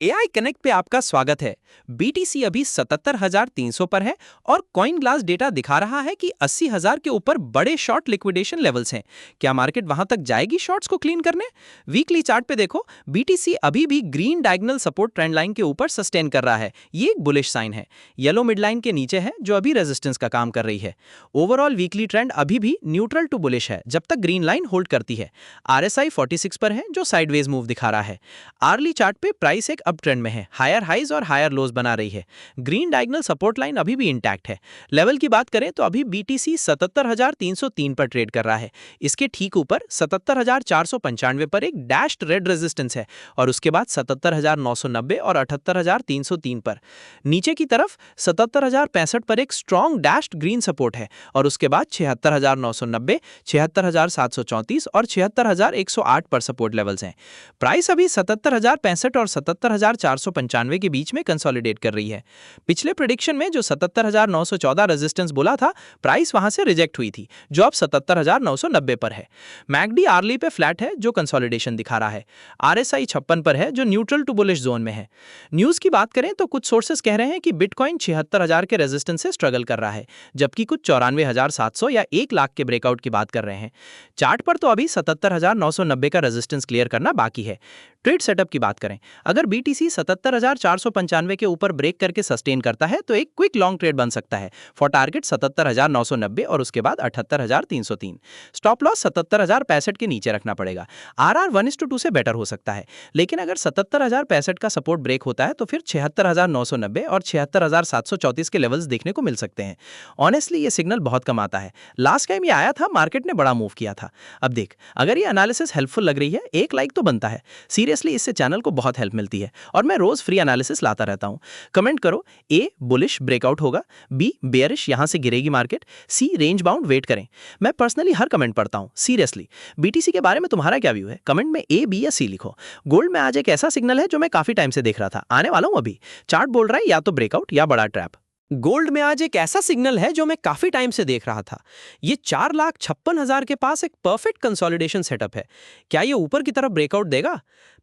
AI connect पे आपका स्वागत है। बीटीसी अभी 77,300 पर है और कॉइन ग्लास डेटा दिखा रहा है कि 80,000 के ऊपर बड़े शॉर्ट लिक्विडेशन लेवल्स हैं। क्या मार्केट वहां तक जाएगी शॉर्ट्स को क्लीन करने? वीकली चार्ट पे देखो, बीटीसी अभी भी green diagonal support trend line के ऊपर सस्टेन कर रहा है। ये एक बुलिश साइन है। येलो मिड लाइन के नीचे है जो अभी रेजिस्टेंस का काम कर रही है। ओवरऑल वीकली ट्रेंड अभी भी न्यूट्रल टू बुलिश है जब तक ग्रीन लाइन होल्ड करती है। आरएसआई 46 पर है जो साइडवेज मूव दिखा रहा है। आर्ली चार्ट पे प्राइस एक अप ट्रेंड में है, हायर हाइज और हायर लोज बना रही है। ग्रीन डायगोनल सपोर्ट लाइन अभी भी इंटैक्ट है। लेवल की बात करें तो अभी बीटीसी 77,303 पर ट्रेड कर रहा है। इसके ठीक ऊपर 77,495 पर एक डैश्ड रेड रेजिस्टेंस है और उसके बाद 77,990 और 78,303 पर। नीचे की तरफ 77,065 पर एक स्ट्रॉन्ग डैश्ड ग्रीन सपोर्ट है और उसके बाद 76,990, 76,734 और 76,108 पर सपोर्ट लेवल्स हैं। प्राइस अभी 77,065 और 77,495 के बीच में कंसोलिडेट कर रही है। पिछले प्रेडिक्शन में जो 77,914 रेजिस्टेंस बोला था, प्राइस वहां से रिजेक्ट हुई थी, जो अब 77,990 पर है। मैकडी आर्ली पे फ्लैट है जो कंसोलिडेशन दिखा रहा है। आरएसआई 56 पर है जो न्यूट्रल टू बुलिश जोन में है। न्यूज की बात करें तो कुछ सोर्सेस कह रहे हैं कि बिटकॉइन 76,000 के रेजिस्टेंस से स्ट्रगल कर रहा है, जबकि कुछ 94,700 या 1 लाख के ब्रेकआउट की बात कर रहे हैं। चार्ट पर तो अभी 77,990 का रेजिस्टेंस क्लियर करना बाकी है। ट्रेड सेटअप की बात करें, अगर बीटीसी 77,495 के ऊपर ब्रेक करके सस्टेन करता है तो एक क्विक लॉन्ग ट्रेड बन सकता है फॉर टारगेट 77,990 और उसके बाद 78,303। स्टॉप लॉस 77,065 के नीचे रखना पड़ेगा। आरआर 1:2 से बेटर हो सकता है, लेकिन अगर 77,065 का सपोर्ट ब्रेक होता है तो फिर 76,990 और 76,734 के लेवल्स देखने को मिल सकते हैं। ऑनेस्टली ये सिग्नल बहुत कम आता है। लास्ट टाइम ये आया था, मार्केट ने बड़ा मूव किया था। अब देख, अगर ये एनालिसिस हेल्पफुल लग रही है, एक लाइक तो बनता है। सीरियसली इससे चैनल को बहुत हेल्प मिलती है और मैं रोज फ्री एनालिसिस लाता रहता हूं। कमेंट करो, ए बुलिश ब्रेकआउट होगा, बी बेयरिश यहां से गिरेगी मार्केट, सी रेंज बाउंड वेट करें। मैं पर्सनली हर कमेंट पढ़ता हूं। सीरियसली बीटीसी के बारे में तुम्हारा क्या व्यू है? कमेंट में ए, बी या सी लिखो। गोल्ड में आज एक ऐसा सिग्नल है जो मैं काफी टाइम से देख रहा था, आने वाला हूं अभी। चार्ट बोल रहा है या तो ब्रेकआउट या बड़ा ट्रैप। गोल्ड में आज एक ऐसा सिग्नल है जो मैं काफी टाइम से देख रहा था। ये 4,56,000 के पास एक परफेक्ट कंसोलिडेशन सेटअप है। क्या ये ऊपर की तरफ ब्रेकआउट देगा?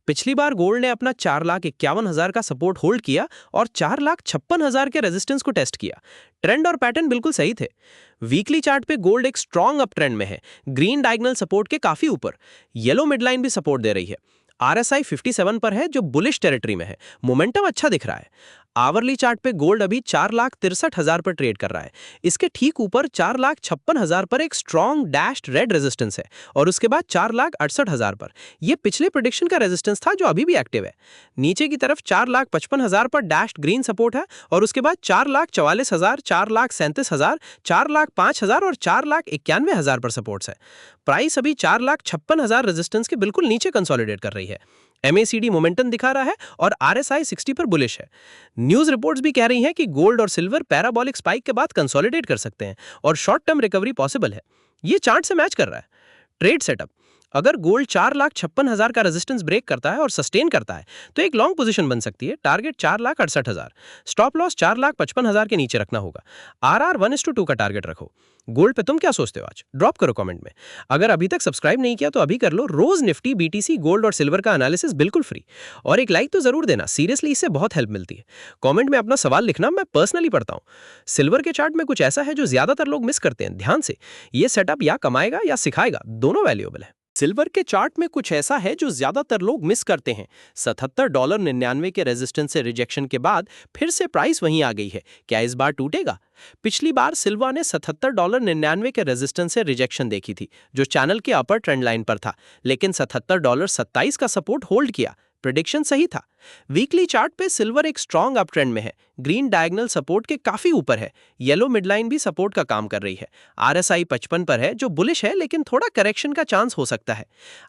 पिछली बार गोल्ड ने अपना 4,51,000 का सपोर्ट होल्ड किया और 4,56,000 के रेजिस्टेंस को टेस्ट किया। ट्रेंड और पैटर्न बिल्कुल सही थे। वीकली चार्ट पे गोल्ड एक स्ट्रॉन्ग अप ट्रेंड में है, ग्रीन डायगोनल सपोर्ट के काफी ऊपर। येलो मिडलाइन भी सपोर्ट दे रही है। आरएसआई 57 पर है जो बुलिश टेरिटरी में है। मोमेंटम अच्छा दिख रहा है। आवरली चार्ट पे गोल्ड अभी 4,63,000 पर ट्रेड कर रहा है। इसके ठीक ऊपर 4,56,000 पर एक स्ट्रॉन्ग डैश्ड रेड रेजिस्टेंस है और उसके बाद 4,68,000 पर। यह पिछले प्रेडिक्शन का रेजिस्टेंस था जो अभी भी एक्टिव है। नीचे की तरफ 4,55,000 पर डैश्ड ग्रीन सपोर्ट है और उसके बाद 4,44,000, 4,37,000, 4,05,000 और 4,91,000 पर सपोर्ट्स है। प्राइस अभी 4,56,000 रेजिस्टेंस के बिल्कुल नीचे कंसोलिडेट कर रही है। एमएसीडी मोमेंटम दिखा रहा है और आरएसआई 60 पर बुलिश है। न्यूज रिपोर्ट्स भी कह रही हैं कि गोल्ड और सिल्वर पैराबोलिक स्पाइक के बाद कंसोलिडेट कर सकते हैं और शॉर्ट टर्म रिकवरी पॉसिबल है। ये चार्ट से मैच कर रहा है। ट्रेड सेटअप, अगर गोल्ड 4,56,000 का रेजिस्टेंस ब्रेक करता है और सस्टेन करता है तो एक लॉन्ग पोजीशन बन सकती है। टारगेट 4,68,000। स्टॉप लॉस 4,55,000 के नीचे रखना होगा। आरआर 1:2 का टारगेट रखो। गोल्ड पे तुम क्या सोचते हो आज? ड्रॉप करो कमेंट में। अगर अभी तक सब्सक्राइब नहीं किया तो अभी कर लो। रोज निफ्टी, बीटीसी, गोल्ड और सिल्वर का एनालिसिस बिल्कुल फ्री। और एक लाइक तो जरूर देना, सीरियसली इससे बहुत हेल्प मिलती है। कमेंट में अपना सवाल लिखना, मैं पर्सनली पढ़ता हूँ। सिल्वर के चार्ट में कुछ ऐसा है जो ज्यादातर लोग मिस करते हैं, ध्यान से। ये सेटअप या कमाएगा या सिखाएगा, दोनों वैल्यूएबल है। सिल्वर के चार्ट में कुछ ऐसा है जो ज्यादातर लोग मिस करते हैं। $77.99 के रेजिस्टेंस से रिजेक्शन के बाद फिर से प्राइस वहीं आ गई है। क्या इस बार टूटेगा? पिछली बार सिल्वर ने $77.99 के रेजिस्टेंस से रिजेक्शन देखी थी, जो चैनल के अपर ट्रेंड लाइन पर था, लेकिन $77.27 का सपोर्ट होल्ड किया। प्रेडिक्शन सही था। वीकली चार्ट पे सिल्वर एक स्ट्रॉन्ग अप ट्रेंड में है, ग्रीन डायगोनल सपोर्ट के काफी ऊपर है। येलो मिडलाइन भी सपोर्ट का काम कर रही है। आरएसआई 55 पर है जो बुलिश है, लेकिन थोड़ा करेक्शन का चांस हो सकता है।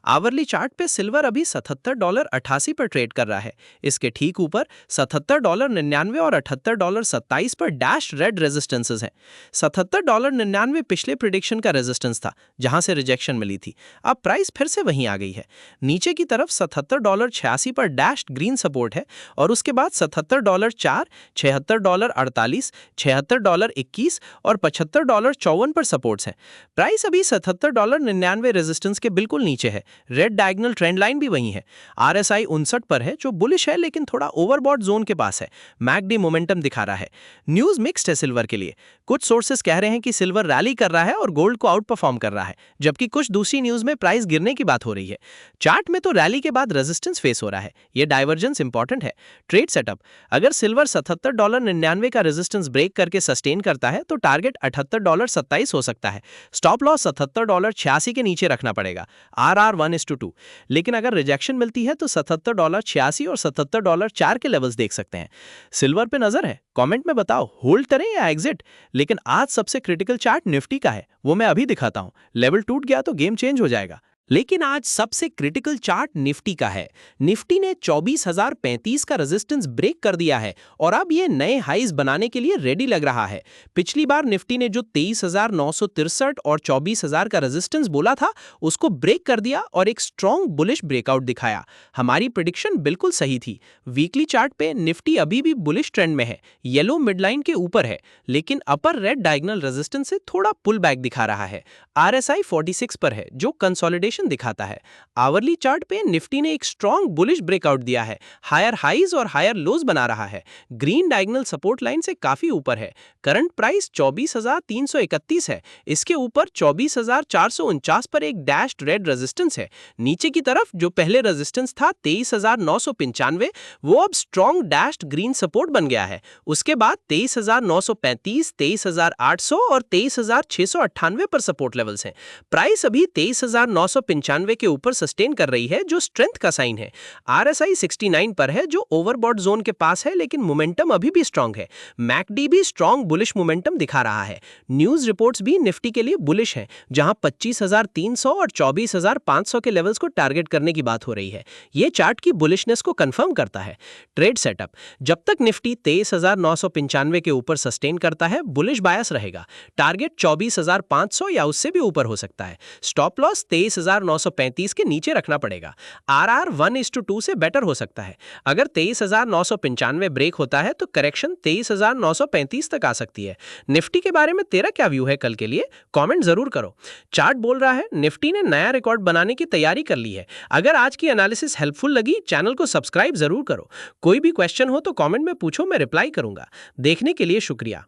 आवरली चार्ट पे सिल्वर अभी $77.88 पर ट्रेड कर रहा है। इसके ठीक ऊपर $77.99 और $78.27 पर डैश रेड रेजिस्टेंसेस हैं। $77.99 पिछले प्रिडिक्शन का रेजिस्टेंस था, जहां से रिजेक्शन मिली थी। अब प्राइस फिर से वहीं आ गई है। नीचे की तरफ $77.86 पर डैश ग्रीन सपोर्ट है और उसके बाद $77.4, $76.48, $76.21 और $75.54 पर सपोर्ट्स हैं। प्राइस अभी $77.99 रेजिस्टेंस के बिल्कुल नीचे है। रेड डायगोनल ट्रेंड लाइन भी वही है। RSI 59 पर है जो बुलिश है लेकिन थोड़ा ओवरबॉट जोन के पास है। मैकडी मोमेंटम दिखा रहा है। न्यूज मिक्स्ड है सिल्वर के लिए। कुछ सोर्सेस कह रहे हैं कि सिल्वर रैली कर रहा है और गोल्ड को आउट परफॉर्म कर रहा है, जबकि कुछ दूसरी न्यूज में प्राइस गिरने की बात हो रही है। चार्ट में तो रैली के बाद रेजिस्टेंस फेस हो रहा है। यह डाइवर्जेंस इंपॉर्टेंट है। ट्रेड सेटअप: अगर सिल्वर $77.99 का रेजिस्टेंस ब्रेक करके सस्टेन करता है तो टारगेट $78.27 हो सकता है। स्टॉप लॉस $77.86 के नीचे रखना पड़ेगा। RR 1:2। लेकिन अगर रिजेक्शन मिलती है तो $77.86 और $77.04 के लेवल्स देख सकते हैं। सिल्वर पे नजर है? कमेंट में बताओ, होल्ड करें या एग्जिट। लेकिन आज सबसे क्रिटिकल चार्ट निफ्टी का है, वो मैं अभी दिखाता हूं। लेवल टूट गया तो गेम चेंज हो जाएगा। लेकिन आज सबसे क्रिटिकल चार्ट निफ्टी का है। निफ्टी ने 24,035 का रेजिस्टेंस ब्रेक कर दिया है और अब ये नए हाईज बनाने के लिए रेडी लग रहा है। पिछली बार निफ्टी ने जो 23,963 और 24,000 का रेजिस्टेंस बोला था उसको ब्रेक कर दिया और एक स्ट्रॉन्ग बुलिश ब्रेकआउट दिखाया। हमारी प्रेडिक्शन बिल्कुल सही थी। वीकली चार्ट पे निफ्टी अभी भी बुलिश ट्रेंड में है। येलो मिडलाइन के ऊपर है लेकिन अपर रेड डायगोनल रेजिस्टेंस से थोड़ा पुल बैक दिखा रहा है। RSI 46 पर है जो कंसोलिडेशन दिखाता है। आवरली चार्ट पे निफ्टी ने एक स्ट्रॉन्ग बुलिश ब्रेकआउट दिया है। हायर हाईज और हायर लोज बना रहा है। ग्रीन डायगोनल सपोर्ट लाइन से काफी ऊपर है। करंट प्राइस 24,331 है। इसके ऊपर 24,449 पर एक डैश्ड रेड रेजिस्टेंस है। नीचे की तरफ जो पहले रेजिस्टेंस था 23,995, वो अब स्ट्रॉन्ग डैश्ड ग्रीन सपोर्ट बन गया है। उसके बाद 23,935, 23,800 और 23,698 पर सपोर्ट लेवल्स हैं। प्राइस अभी 23,995 के ऊपर सस्टेन कर रही है जो स्ट्रेंथ का साइन है। RSI 69 पर है जो ओवरबॉट जोन के पास है लेकिन मोमेंटम अभी भी स्ट्रांग है। मैकडी भी स्ट्रांग बुलिश मोमेंटम दिखा रहा है। न्यूज रिपोर्ट्स भी निफ्टी के लिए बुलिश हैं, जहां 25,300 और 24,500 के लेवल्स को टारगेट करने की बात हो रही है। यह चार्ट की बुलिशनेस को कंफर्म करता है। ट्रेड सेटअप: जब तक निफ्टी 23,995 के ऊपर सस्टेन करता है बुलिश बायस रहेगा। टारगेट 24,500 या उससे भी ऊपर हो सकता है। स्टॉप लॉस 23,935 के नीचे रखना पड़ेगा। RR 1:2 से बेटर हो सकता है। अगर 23,995 ब्रेक होता है तो करेक्शन 23,935 तक आ सकती है। निफ्टी के बारे में तेरा क्या व्यू है कल के लिए? कमेंट जरूर करो। चार्ट बोल रहा है निफ्टी ने नया रिकॉर्ड बनाने की तैयारी कर ली है। अगर आज की एनालिसिस हेल्पफुल लगी, चैनल को सब्सक्राइब जरूर करो। कोई भी क्वेश्चन हो तो कमेंट में पूछो, मैं रिप्लाई करूंगा। देखने के लिए शुक्रिया।